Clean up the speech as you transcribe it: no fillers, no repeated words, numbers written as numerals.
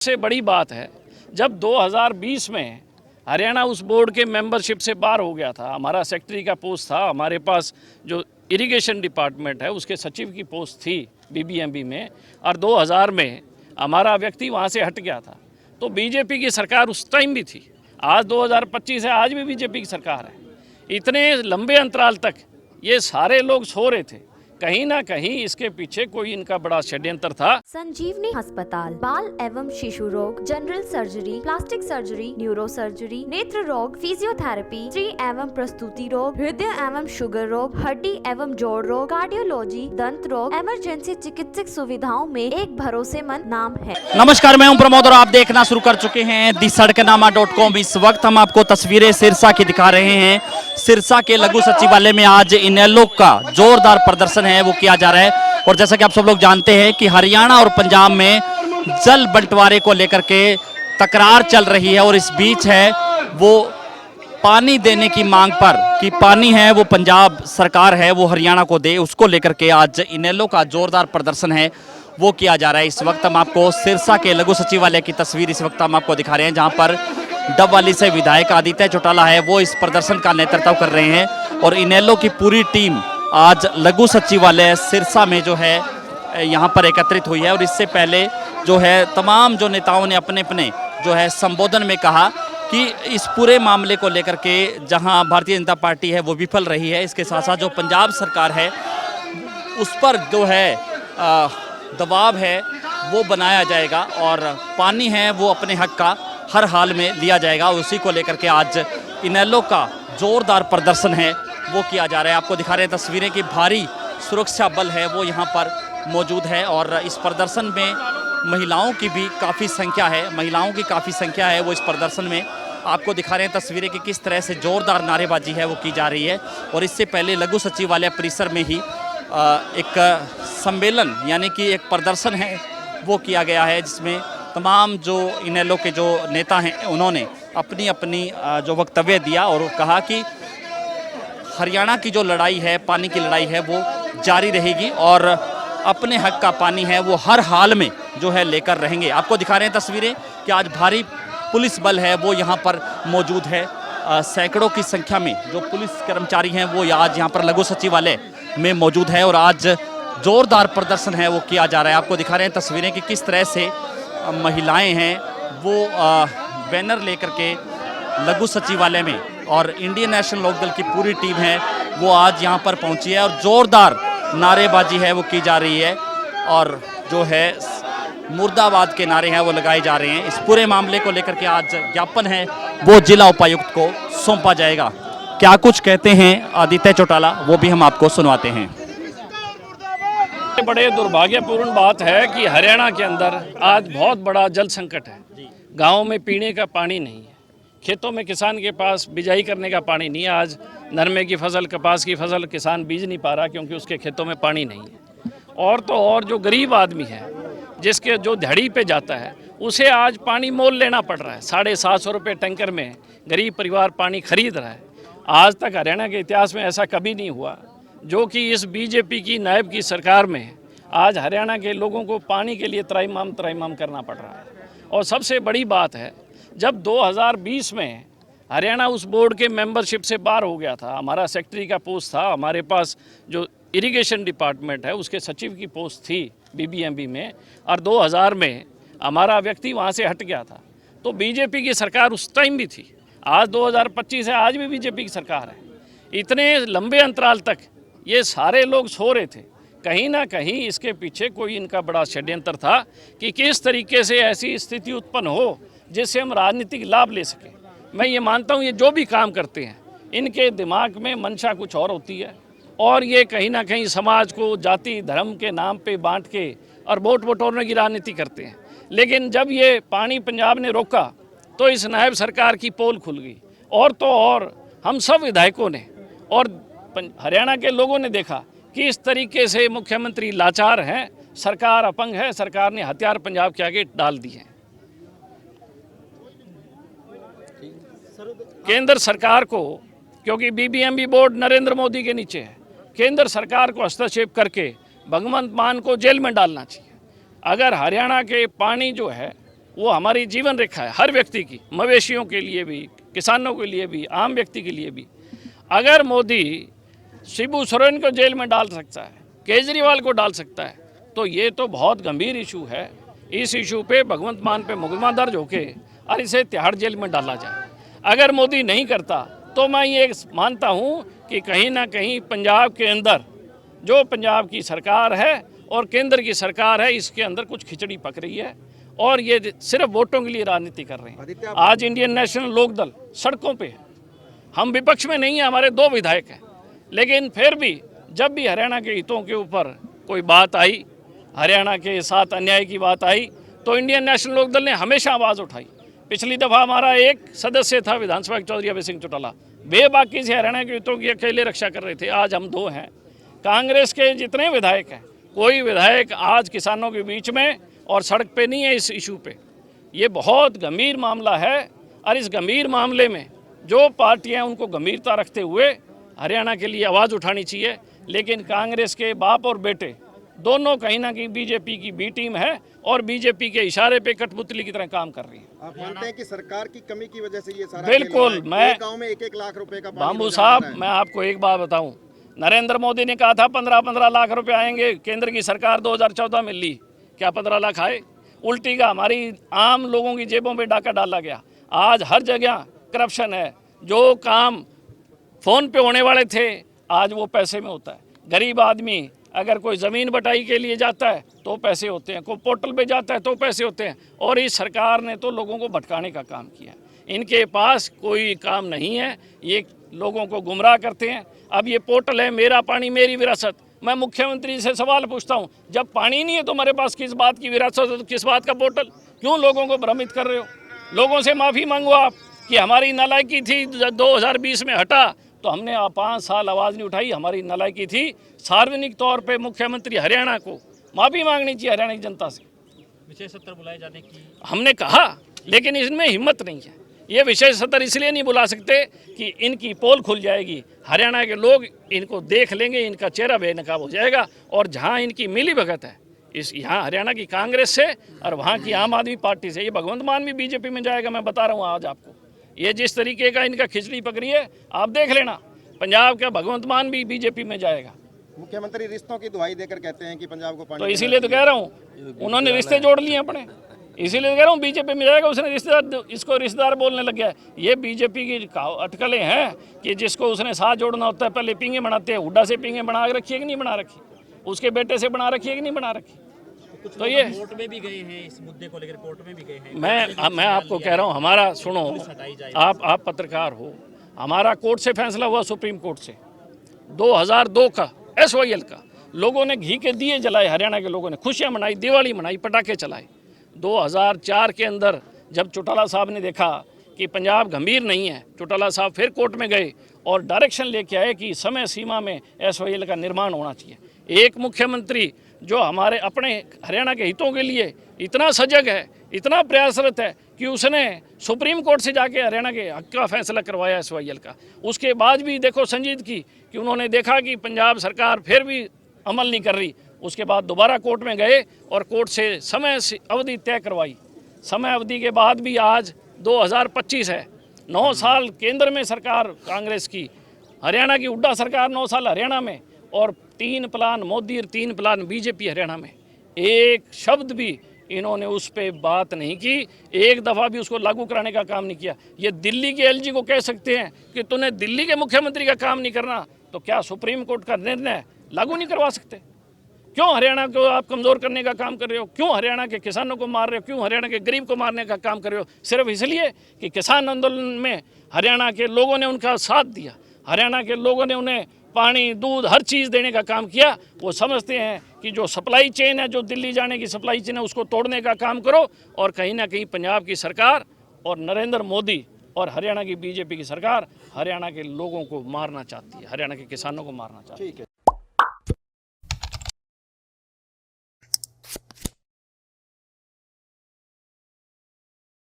सबसे बड़ी बात है, जब 2020 में हरियाणा उस बोर्ड के मेंबरशिप से बाहर हो गया था, हमारा सेक्रेटरी का पोस्ट था, हमारे पास जो इरिगेशन डिपार्टमेंट है उसके सचिव की पोस्ट थी बीबीएमबी में, और 2000 में हमारा व्यक्ति वहाँ से हट गया था। तो बीजेपी की सरकार उस टाइम भी थी, आज 2025 है, आज भी बीजेपी की सरकार है। इतने लंबे अंतराल तक ये सारे लोग सो रहे थे, कहीं ना कहीं इसके पीछे कोई इनका बड़ा षड्यंत्र था। संजीवनी अस्पताल बाल एवं शिशु रोग, general surgery, plastic surgery, neuro surgery, नेत्र रोग, फिजियोथेरेपी, स्त्री एवं प्रसूति रोग, हृदय एवं शुगर रोग, हड्डी एवं जोड़ रोग, कार्डियोलॉजी, दंत रोग, इमरजेंसी चिकित्सक सुविधाओं में एक भरोसेमंद नाम है। नमस्कार, मैं हूं प्रमोद और आप देखना शुरू कर चुके हैं दी-सड़कनामा.com। इस वक्त हम आपको तस्वीरें सिरसा की दिखा रहे हैं। सिरसा के लघु सचिवालय में आज इनेलो का जोरदार प्रदर्शन है वो किया जा रहा है। और जैसा कि आप सब लोग जानते हैं कि हरियाणा और पंजाब में जल बंटवारे को लेकर के तकरार चल रही है, और इस बीच है वो पानी देने की मांग पर कि पानी है वो पंजाब सरकार है वो हरियाणा को दे, उसको लेकर के आज इनेलो का जोरदार प्रदर्शन है वो किया जा रहा है। इस वक्त हम आपको सिरसा के लघु सचिवालय की तस्वीर इस वक्त हम आपको दिखा रहे हैं, जहां पर डबवाली से विधायक आदित्य चौटाला है वो इस प्रदर्शन का नेतृत्व कर रहे हैं। और इनेलो की पूरी टीम आज लघु सचिवालय सिरसा में जो है यहाँ पर एकत्रित हुई है। और इससे पहले जो है तमाम जो नेताओं ने अपने अपने जो है संबोधन में कहा कि इस पूरे मामले को लेकर के जहाँ भारतीय जनता पार्टी है वो विफल रही है, इसके साथ साथ जो पंजाब सरकार है उस पर जो है दबाव है वो बनाया जाएगा, और पानी है वो अपने हक का हर हाल में लिया जाएगा। उसी को लेकर के आज इनेलो का जोरदार प्रदर्शन है वो किया जा रहा है। आपको दिखा रहे हैं तस्वीरें कि भारी सुरक्षा बल है वो यहाँ पर मौजूद है, और इस प्रदर्शन में महिलाओं की भी काफ़ी संख्या है वो इस प्रदर्शन में। आपको दिखा रहे हैं तस्वीरें कि किस तरह से जोरदार नारेबाजी है वो की जा रही है। और इससे पहले लघु सचिवालय परिसर में ही एक सम्मेलन यानी कि एक प्रदर्शन है वो किया गया है, जिसमें तमाम जो इनेलो के जो नेता हैं उन्होंने अपनी अपनी जो वक्तव्य दिया और कहा कि हरियाणा की जो लड़ाई है, पानी की लड़ाई है वो जारी रहेगी, और अपने हक का पानी है वो हर हाल में जो है लेकर रहेंगे। आपको दिखा रहे हैं तस्वीरें कि आज भारी पुलिस बल है वो यहाँ पर मौजूद है। सैकड़ों की संख्या में जो पुलिस कर्मचारी हैं वो आज यहाँ पर लघु सचिवालय में मौजूद है, और आज जोरदार प्रदर्शन है वो किया जा रहा है। आपको दिखा रहे हैं तस्वीरें कि किस तरह से महिलाएं हैं वो बैनर लेकर के लघु सचिवालय में, और इंडियन नेशनल लोकदल की पूरी टीम है वो आज यहाँ पर पहुँची है, और जोरदार नारेबाजी है वो की जा रही है, और जो है मुर्दाबाद के नारे हैं वो लगाए जा रहे हैं। इस पूरे मामले को लेकर के आज ज्ञापन है वो जिला उपायुक्त को सौंपा जाएगा। क्या कुछ कहते हैं आदित्य चौटाला वो भी हम आपको सुनवाते हैं। बड़े दुर्भाग्यपूर्ण बात है कि हरियाणा के अंदर आज बहुत बड़ा जल संकट है। गाँव में पीने का पानी नहीं है, खेतों में किसान के पास बिजाई करने का पानी नहीं है। आज नरमे की फसल, कपास की फसल किसान बीज नहीं पा रहा क्योंकि उसके खेतों में पानी नहीं है। और तो और जो गरीब आदमी है जिसके जो दिहाड़ी पे जाता है उसे आज पानी मोल लेना पड़ रहा है। 750 रुपये टैंकर में गरीब परिवार पानी खरीद रहा है। आज तक हरियाणा के इतिहास में ऐसा कभी नहीं हुआ, जो कि इस बीजेपी की नायब की सरकार में आज हरियाणा के लोगों को पानी के लिए त्राहिमाम करना पड़ रहा है। और सबसे बड़ी बात है, जब 2020 में हरियाणा उस बोर्ड के मेंबरशिप से बाहर हो गया था, हमारा सेक्रेटरी का पोस्ट था, हमारे पास जो इरिगेशन डिपार्टमेंट है उसके सचिव की पोस्ट थी बीबीएमबी में, और 2000 में हमारा व्यक्ति वहाँ से हट गया था। तो बीजेपी की सरकार उस टाइम भी थी, आज 2025 है, आज भी बीजेपी की सरकार है। इतने लंबे अंतराल तक ये सारे लोग सो रहे थे, कहीं ना कहीं इसके पीछे कोई इनका बड़ा षड्यंत्र था कि किस तरीके से ऐसी स्थिति उत्पन्न हो जिससे हम राजनीतिक लाभ ले सकें। मैं ये मानता हूँ ये जो भी काम करते हैं इनके दिमाग में मंशा कुछ और होती है, और ये कहीं ना कहीं समाज को जाति धर्म के नाम पे बांट के और वोट बटोरने की राजनीति करते हैं। लेकिन जब ये पानी पंजाब ने रोका तो इस नायब सरकार की पोल खुल गई, और तो और हम सब विधायकों ने और हरियाणा के लोगों ने देखा कि इस तरीके से मुख्यमंत्री लाचार हैं, सरकार अपंग है, सरकार ने हथियार पंजाब के आगे डाल दिए हैं। केंद्र सरकार को, क्योंकि बीबीएमबी बोर्ड नरेंद्र मोदी के नीचे है, केंद्र सरकार को हस्तक्षेप करके भगवंत मान को जेल में डालना चाहिए। अगर हरियाणा के पानी जो है वो हमारी जीवन रेखा है हर व्यक्ति की, मवेशियों के लिए भी, किसानों के लिए भी, आम व्यक्ति के लिए भी। अगर मोदी शिबू सोरेन को जेल में डाल सकता है, केजरीवाल को डाल सकता है, तो ये तो बहुत गंभीर इशू है। इस इशू पे भगवंत मान पे मुकदमा दर्ज होके और इसे तिहाड़ जेल में डाला जाए। अगर मोदी नहीं करता तो मैं ये मानता हूँ कि कहीं ना कहीं पंजाब के अंदर जो पंजाब की सरकार है और केंद्र की सरकार है, इसके अंदर कुछ खिचड़ी पक रही है और ये सिर्फ वोटों के लिए राजनीति कर रहे हैं। आज इंडियन नेशनल लोकदल सड़कों पे है, हम विपक्ष में नहीं है, हमारे 2 विधायक हैं, लेकिन फिर भी जब भी हरियाणा के हितों के ऊपर कोई बात आई, हरियाणा के साथ अन्याय की बात आई, तो इंडियन नेशनल लोकदल ने हमेशा आवाज़ उठाई। पिछली दफ़ा हमारा एक सदस्य था विधानसभा चौधरी अभय सिंह चौटाला, बेबाकी से हरियाणा के हितों की अकेले रक्षा कर रहे थे। आज हम 2 हैं। कांग्रेस के जितने विधायक हैं, कोई विधायक आज किसानों के बीच में और सड़क पे नहीं है इस इशू पे। ये बहुत गंभीर मामला है और इस गंभीर मामले में जो पार्टियां उनको गंभीरता रखते हुए हरियाणा के लिए आवाज़ उठानी चाहिए। लेकिन कांग्रेस के बाप और बेटे दोनों कहीं ना कहीं बीजेपी की बी टीम है और बीजेपी के इशारे पे कठपुतली की तरह काम कर रही है। आप मानते हैं कि सरकार की कमी की वजह से ये सारा बिल्कुल। मैं गांव में 1-1 लाख रुपए का बाबू साहब, मैं आपको एक बात बताऊं, नरेंद्र मोदी ने कहा था 15-15 लाख रुपए आएंगे, केंद्र की सरकार 2014 में ली, क्या 15 लाख आए? उल्टी का हमारी आम लोगों की जेबों में डाका डाला गया। आज हर जगह करप्शन है। जो काम फ़ोन पे होने वाले थे आज वो पैसे में होता है। गरीब आदमी अगर कोई ज़मीन बटाई के लिए जाता है तो पैसे होते हैं, कोई पोर्टल पे जाता है तो पैसे होते हैं। और इस सरकार ने तो लोगों को भटकाने का काम किया। इनके पास कोई काम नहीं है, ये लोगों को गुमराह करते हैं। अब ये पोर्टल है मेरा पानी मेरी विरासत, मैं मुख्यमंत्री से सवाल पूछता हूँ, जब पानी नहीं है तो हमारे पास किस बात की विरासत है, तो किस बात का पोर्टल? क्यों लोगों को भ्रमित कर रहे हो? लोगों से माफ़ी मांगो आप कि हमारी नालायकी थी, 2020 में हटा तो हमने 5 साल आवाज़ नहीं उठाई, हमारी नालायकी थी। सार्वजनिक तौर पे मुख्यमंत्री हरियाणा को माफ़ी मांगनी चाहिए हरियाणा की जनता से। विशेष सत्र बुलाए जाने की हमने कहा, लेकिन इसमें हिम्मत नहीं है। ये विशेष सत्र इसलिए नहीं बुला सकते कि इनकी पोल खुल जाएगी, हरियाणा के लोग इनको देख लेंगे, इनका चेहरा बेनकाब हो जाएगा। और जहाँ इनकी मिली भगत है इस यहाँ हरियाणा की कांग्रेस से और वहाँ की आम आदमी पार्टी से, ये भगवंत मान भी बीजेपी में जाएगा, मैं बता रहा हूँ आज आपको। ये जिस तरीके का इनका खिचड़ी पकड़ी है आप देख लेना, पंजाब का भगवंत मान भी बीजेपी में जाएगा। मुख्यमंत्री रिश्तों की दुहाई देकर कहते हैं कि पंजाब को पानी तो इसीलिए तो कह रहा हूँ, उन्होंने रिश्ते जोड़ लिए अपने, इसीलिए तो कह रहा हूँ बीजेपी में जाएगा। उसने रिश्तेदार, इसको रिश्तेदार बोलने लग गया। ये बीजेपी की अटकलें हैं कि जिसको उसने साथ जोड़ना होता है पहले पींगे बनाते हैं। हुड्डा से पींगे बना रखी है कि नहीं बना रखी, उसके बेटे से बना रखी है कि नहीं बना रखी। तो ये कोर्ट में भी गए हैं, इस मुद्दे को लेकर कोर्ट में भी गए हैं। मैं आपको कह रहा हूँ, हमारा सुनो, आप पत्रकार हो, हमारा कोर्ट से फैसला हुआ, सुप्रीम कोर्ट से 2002 का SYL का। लोगों ने घी के दिए जलाए, हरियाणा के लोगों ने खुशियाँ मनाई, दिवाली मनाई, पटाखे चलाए। 2004 के अंदर जब चौटाला साहब ने देखा कि पंजाब गंभीर नहीं है, चौटाला साहब फिर कोर्ट में गए और डायरेक्शन लेके आए कि समय सीमा में SYL का निर्माण होना चाहिए। एक मुख्यमंत्री जो हमारे अपने हरियाणा के हितों के लिए इतना सजग है, इतना प्रयासरत है कि उसने सुप्रीम कोर्ट से जाके हरियाणा के हक का फैसला करवाया SYL का। उसके बाद भी देखो संजीदगी कि उन्होंने देखा कि पंजाब सरकार फिर भी अमल नहीं कर रही, उसके बाद दोबारा कोर्ट में गए और कोर्ट से समय अवधि तय करवाई। समय अवधि के बाद भी आज 2025 है, 9 साल केंद्र में सरकार कांग्रेस की, हरियाणा की हुड्डा सरकार 9 साल हरियाणा में, और 3 प्लान मोदी और 3 प्लान बीजेपी हरियाणा में। एक शब्द भी इन्होंने उस पर बात नहीं की, एक दफ़ा भी उसको लागू कराने का काम नहीं किया। ये दिल्ली के LG को कह सकते हैं कि तूने दिल्ली के मुख्यमंत्री का काम नहीं करना, तो क्या सुप्रीम कोर्ट का निर्णय लागू नहीं करवा सकते? क्यों हरियाणा को आप कमज़ोर करने का काम कर रहे हो? क्यों हरियाणा के किसानों को मार रहे हो? क्यों हरियाणा के गरीब को मारने का काम कर रहे हो? सिर्फ इसलिए कि किसान आंदोलन में हरियाणा के लोगों ने उनका साथ दिया, हरियाणा के लोगों ने उन्हें पानी दूध हर चीज़ देने का काम किया। वो समझते हैं कि जो सप्लाई चेन है, जो दिल्ली जाने की सप्लाई चेन है, उसको तोड़ने का काम करो। और कहीं ना कहीं पंजाब की सरकार और नरेंद्र मोदी और हरियाणा की बीजेपी की सरकार हरियाणा के लोगों को मारना चाहती है, हरियाणा के किसानों को मारना चाहती है।